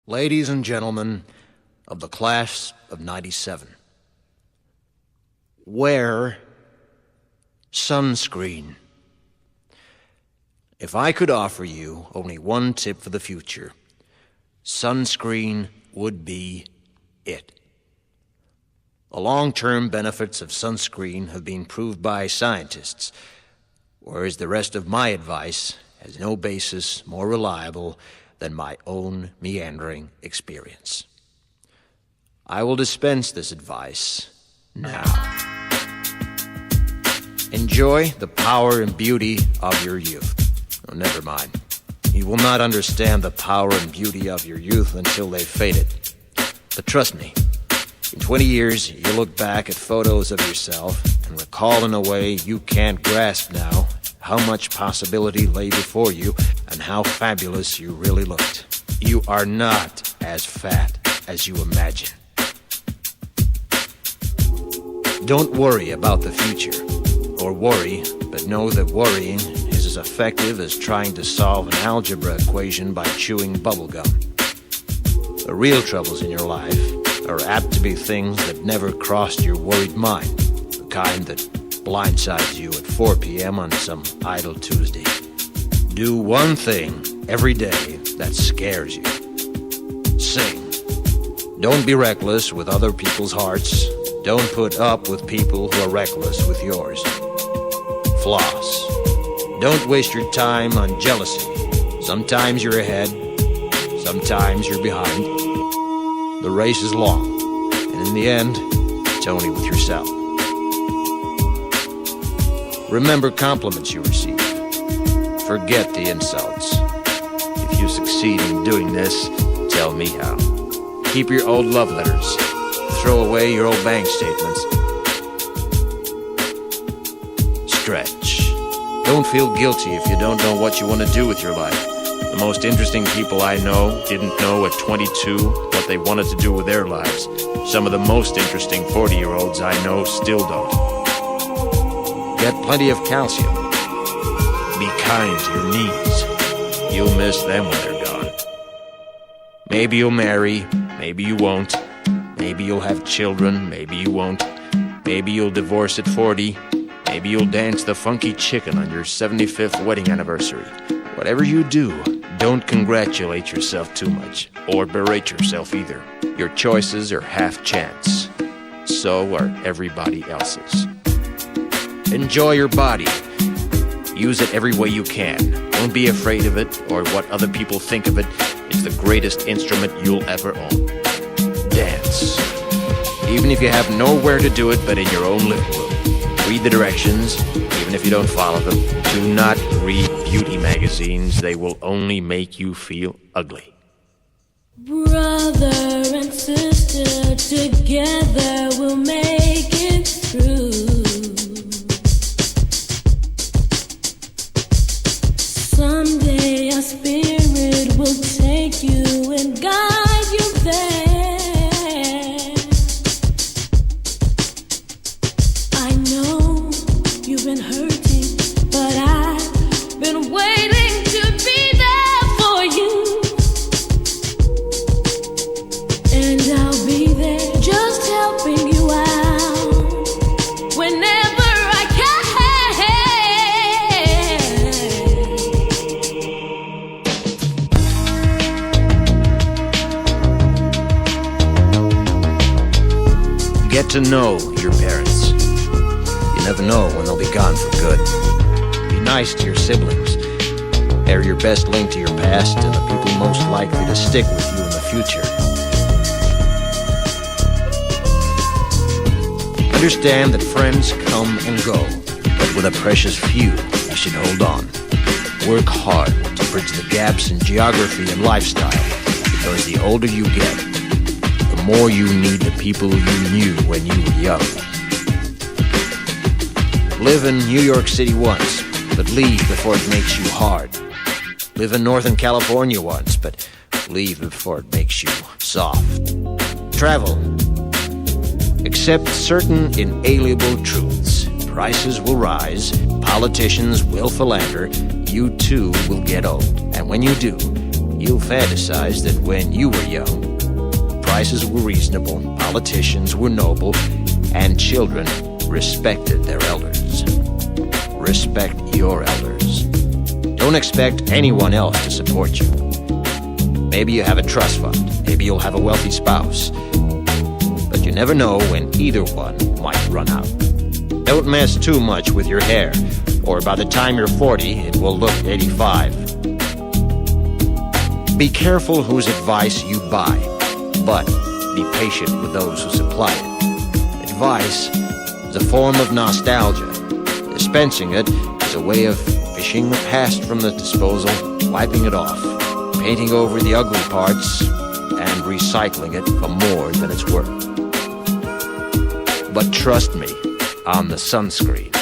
Ladies and gentlemen of the class of '97, wear sunscreen. If I could offer you only one tip for the future, sunscreen would be it. The long-term benefits of sunscreen have been proved by scientists, whereas the rest of my advice has no basis more reliable than my own meandering experience. I will dispense this advice now. Enjoy the power and beauty of your youth. Oh, never mind. You will not understand the power and beauty of your youth until they've faded. But trust me, in 20 years, you'll look back at photos of yourself and recall in a way you can't grasp now how much possibility lay before you and how fabulous you really looked. You are not as fat as you imagine. Don't worry about the future, or worry, but know that worrying is as effective as trying to solve an algebra equation by chewing bubblegum. The real troubles in your life are apt to be things that never crossed your worried mind, the kind that blindsides you at 4 p.m. on some idle Tuesday. Do one thing every day that scares you. Sing. Don't be reckless with other people's hearts. Don't put up with people who are reckless with yours. Floss. Don't waste your time on jealousy. Sometimes you're ahead, sometimes you're behind. The race is long, and in the end, it's only with yourself. Remember compliments you receive. Forget the insults. If you succeed in doing this, tell me how. Keep your old love letters. Throw away your old bank statements. Stretch. Don't feel guilty if you don't know what you want to do with your life. The most interesting people I know didn't know at 22 what they wanted to do with their lives. Some of the most interesting 40-year-olds I know still don't. Get plenty of calcium. Be kind to your knees. You'll miss them when they're gone. Maybe you'll marry, maybe you won't. Maybe you'll have children, maybe you won't. Maybe you'll divorce at 40. Maybe you'll dance the funky chicken on your 75th wedding anniversary. Whatever you do, don't congratulate yourself too much, or berate yourself either. Your choices are half chance. So are everybody else's. Enjoy your body. Use it every way you can. Don't be afraid of it or what other people think of it. It's the greatest instrument you'll ever own. Dance. Even if you have nowhere to do it but in your own living room. Read the directions, even if you don't follow them. Do not read beauty magazines. They will only make you feel ugly. Brother and sister, together we'll make it through. Someday our spirit will take you and guide you there. I know you've been hurting, but I've been waiting to be there for you. And I'll be there just helping you out whenever I can. Get to know your parents. You never know when they'll be gone for good. Be nice to your siblings. They're your best link to your past and the people most likely to stick with you in the future. Understand that friends come and go, but with a precious few, you should hold on. Work hard to bridge the gaps in geography and lifestyle, because the older you get, the more you need the people you knew when you were young. Live in New York City once, but leave before it makes you hard. Live in Northern California once, but leave before it makes you soft. Travel. Accept certain inalienable truths. Prices will rise, politicians will philander, you too will get old. And when you do, You'll fantasize that when you were young, prices were reasonable, politicians were noble, and children respected their elders. Respect your elders. Don't expect anyone else to support you. Maybe you have a trust fund. Maybe you'll have a wealthy spouse. But you never know when either one might run out. Don't mess too much with your hair, or by the time you're 40, it will look 85. Be careful whose advice you buy, but be patient with those who supply it. Advice is a form of nostalgia. Dispensing it is a way of fishing the past from the disposal, wiping it off, painting over the ugly parts, and recycling it for more than it's worth. But trust me on the sunscreen.